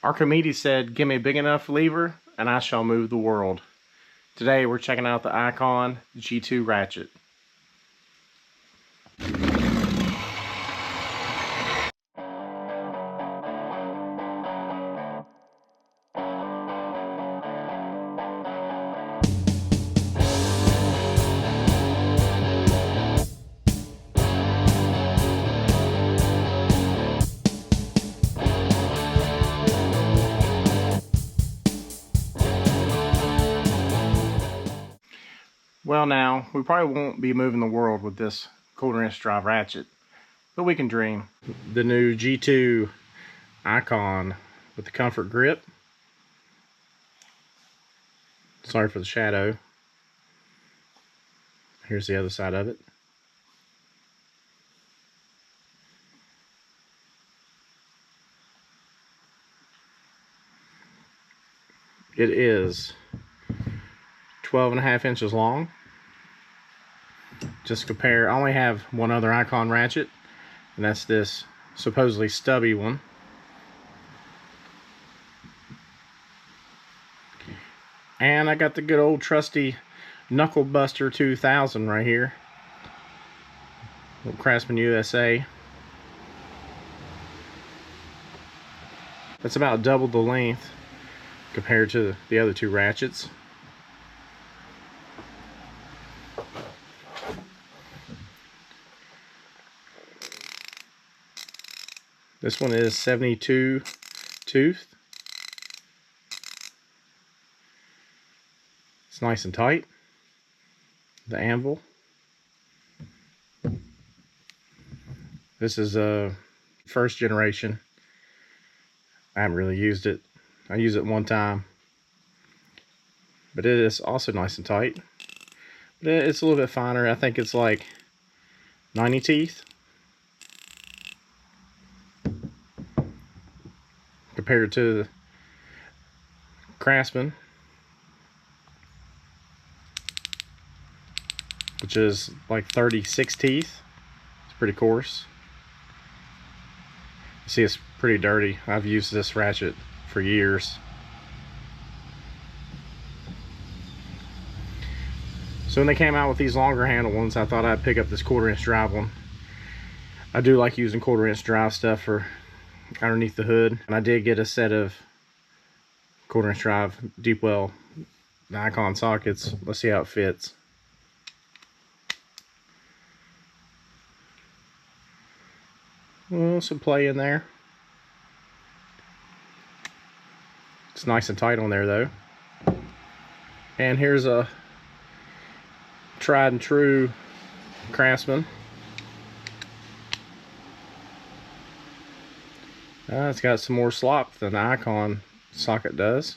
Archimedes said, "Give me a big enough lever and I shall move the world." Today we're checking out the Icon G2 Ratchet. Well, now, we probably won't be moving the world with this 1/4" drive ratchet, but we can dream. The new G2 Icon with the comfort grip. Sorry for the shadow. Here's the other side of it. It is 12.5 inches long. Just compare, I only have one other Icon ratchet, and that's this supposedly stubby one. And I got the good old trusty Knuckle Buster 2000 right here. Craftsman USA. That's about double the length compared to the other two ratchets. This one is 72 tooth. It's nice and tight. The anvil. This is a first generation. I haven't really used it. I used it one time. But it is also nice and tight. But it's a little bit finer. I think it's like 90 teeth. Compared to the Craftsman, which is like 36 teeth. It's pretty coarse. You see, it's pretty dirty. I've used this ratchet for years. So when they came out with these longer handle ones, I thought I'd pick up this 1/4" drive one. I do like using 1/4" drive stuff for underneath the hood, and I did get a set of 1/4" drive deep well Icon sockets. Let's see how it fits. Well, some play in there. It's nice and tight on there though. And here's a tried and true Craftsman. It's got some more slop than the Icon socket does.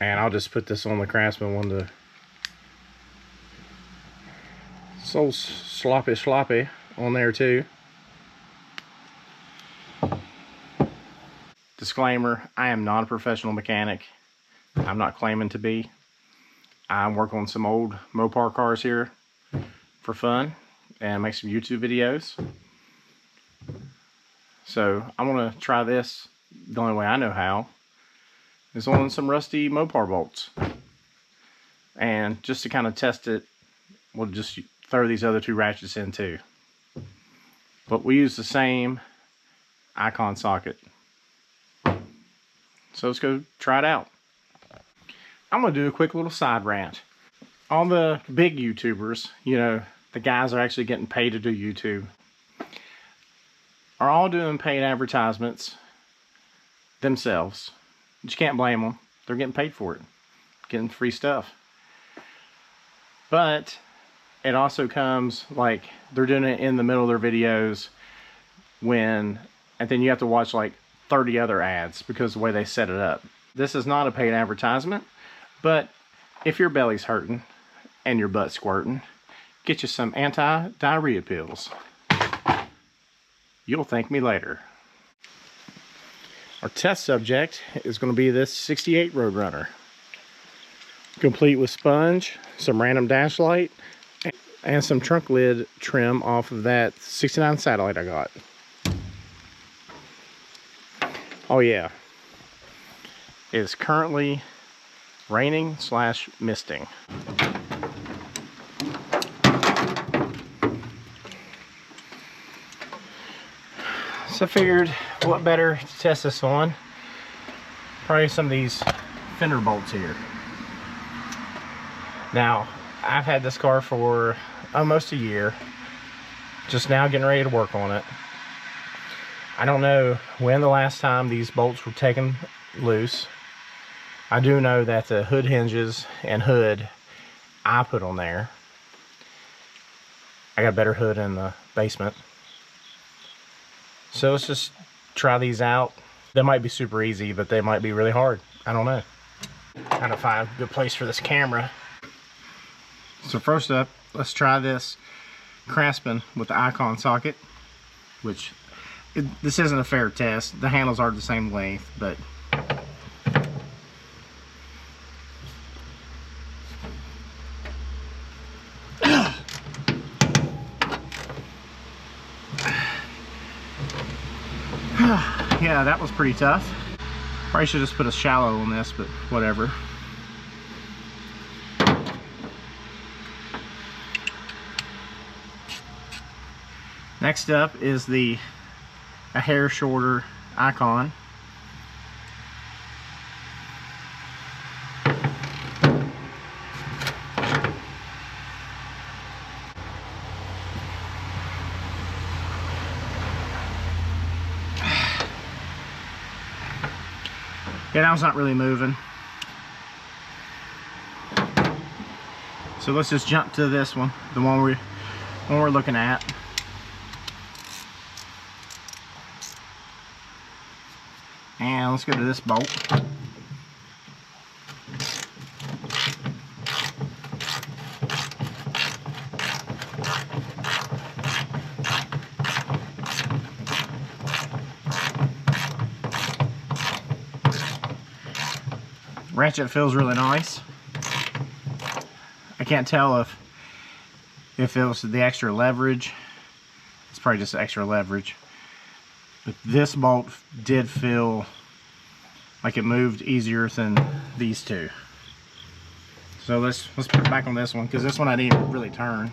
And I'll just put this on the Craftsman one to... So sloppy on there too. Disclaimer, I am not a professional mechanic. I'm not claiming to be. I'm working on some old Mopar cars here for fun and make some YouTube videos. So I want to try this the only way I know how is on some rusty Mopar bolts. And just to kind of test it, we'll just throw these other two ratchets in too. But we use the same Icon socket. So let's go try it out. I'm going to do a quick little side rant. All the big YouTubers, you know, the guys are actually getting paid to do YouTube, are all doing paid advertisements themselves. But you can't blame them. They're getting paid for it. Getting free stuff. But it also comes like they're doing it in the middle of their videos and then you have to watch like 30 other ads because of the way they set it up. This is not a paid advertisement, but if your belly's hurting and your butt squirting, get you some anti-diarrhea pills. You'll thank me later. Our test subject is going to be this 68 Roadrunner. Complete with sponge, some random dash light, and some trunk lid trim off of that 69 Satellite I got. Oh yeah, it is currently raining / misting. So I figured what better to test this on, probably some of these fender bolts here. Now, I've had this car for almost a year, just now getting ready to work on it. I don't know when the last time these bolts were taken loose. I do know that the hood hinges and hood I put on there. I got a better hood in the basement. So let's just try these out. They might be super easy, but they might be really hard. I don't know. Trying to find a good place for this camera. So first up, let's try this crasping with the Icon socket, which this isn't a fair test. The handles are the same length, but yeah, that was pretty tough. Probably should just put a shallow on this, but whatever. Next up is a hair shorter Icon. Yeah, that one's not really moving. So let's just jump to this one, the one we're looking at. And let's go to this bolt. Ratchet feels really nice. I can't tell if it was the extra leverage. It's probably just extra leverage. But this bolt did feel like it moved easier than these two. So let's put it back on this one, because this one I didn't really turn.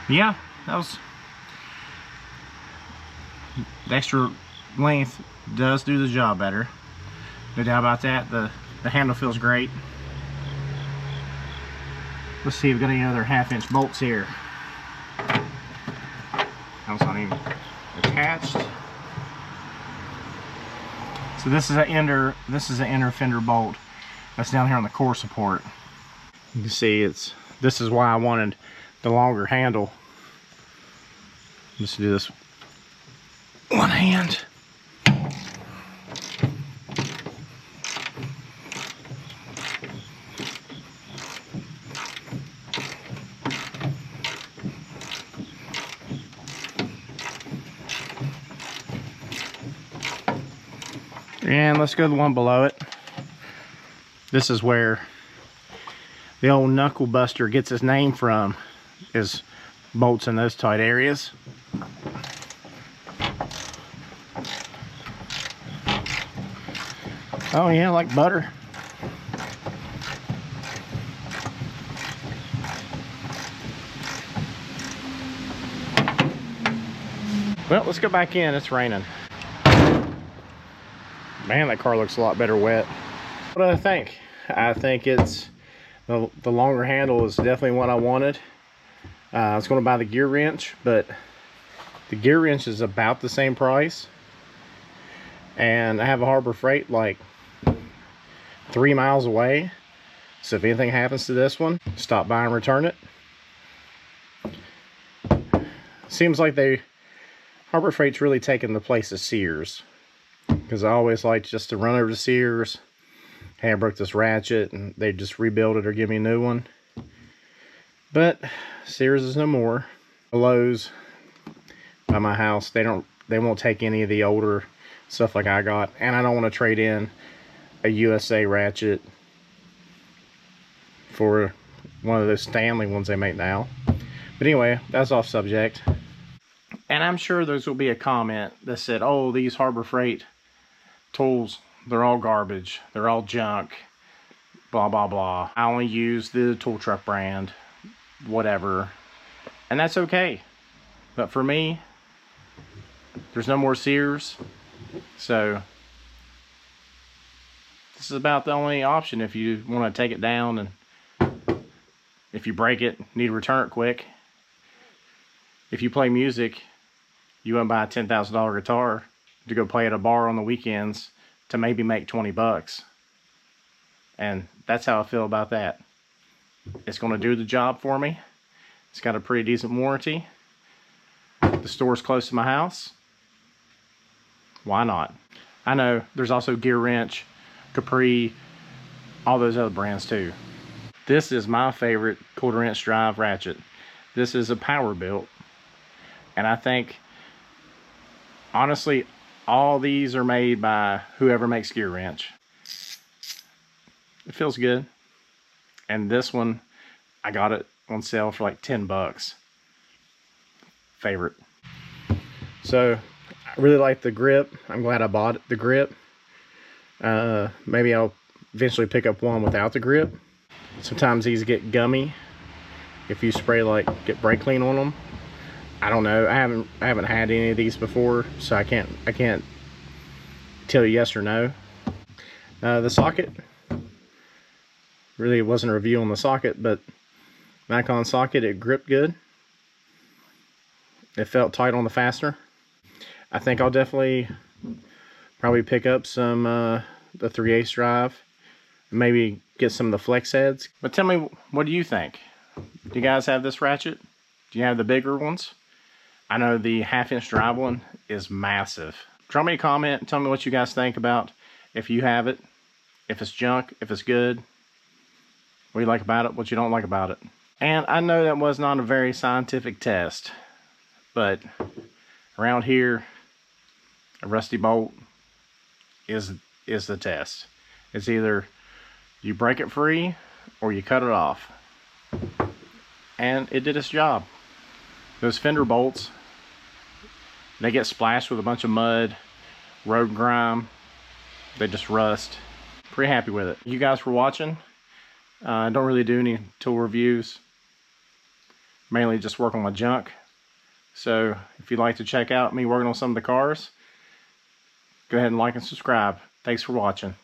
Yeah, that was the extra length does do the job better. No doubt about that. The handle feels great. Let's see if we've got any other 1/2-inch bolts here. That's not even attached. So this is an inner fender bolt that's down here on the core support. You can see this is why I wanted the longer handle. Let's do this one hand. And let's go to the one below it. This is where the old knuckle buster gets his name from, is bolts in those tight areas. Oh yeah, like butter. Well, let's go back in. It's raining. Man, that car looks a lot better wet. What do I think? I think it's the longer handle is definitely what I wanted. I was going to buy the gear wrench, but the gear wrench is about the same price, and I have a Harbor Freight like 3 miles away, so if anything happens to this one, stop by and return it. Seems like Harbor Freight's really taking the place of Sears, because I always like just to run over to Sears, hey, I broke this ratchet, and they just rebuild it or give me a new one. But Sears is no more. Lowe's by my house, they won't take any of the older stuff like I got, and I don't want to trade in a USA ratchet for one of those Stanley ones they make now. But anyway, that's off subject. And I'm sure those will be a comment that said, oh, these Harbor Freight tools, they're all garbage, they're all junk, blah blah blah. I only use the tool truck brand, whatever, and that's okay. But for me, there's no more Sears, so this is about the only option if you want to take it down, and if you break it, need to return it quick. If you play music, you want to buy a $10,000 guitar to go play at a bar on the weekends to maybe make 20 bucks. And that's how I feel about that. It's going to do the job for me. It's got a pretty decent warranty. The store's close to my house. Why not? I know there's also Gear Wrench, Capri, all those other brands too. This is my favorite 1/4 inch drive ratchet. This is a power built, and I think honestly all these are made by whoever makes Gear Wrench. It feels good, and this one I got it on sale for like 10 bucks. Favorite. So I really like the grip. I'm glad I bought the grip. Maybe I'll eventually pick up one without the grip. Sometimes these get gummy if you spray get brake clean on them. I don't know. I haven't had any of these before, so I can't tell you yes or no. The socket, really wasn't a review on the socket, but Icon socket, it gripped good. It felt tight on the fastener. I think I'll definitely probably pick up some the 3/8 drive, maybe get some of the flex heads. But tell me, what do you think? Do you guys have this ratchet? Do you have the bigger ones? I know the 1/2 inch drive one is massive. Drop me a comment and tell me what you guys think about if you have it, if it's junk, if it's good, what you like about it, what you don't like about it. And I know that was not a very scientific test, but around here, a rusty bolt is the test. It's either you break it free or you cut it off. And it did its job. Those fender bolts, they get splashed with a bunch of mud, road grime, they just rust. Pretty happy with it. You guys for watching. I don't really do any tool reviews. Mainly just work on my junk. So if you'd like to check out me working on some of the cars, go ahead and like and subscribe. Thanks for watching.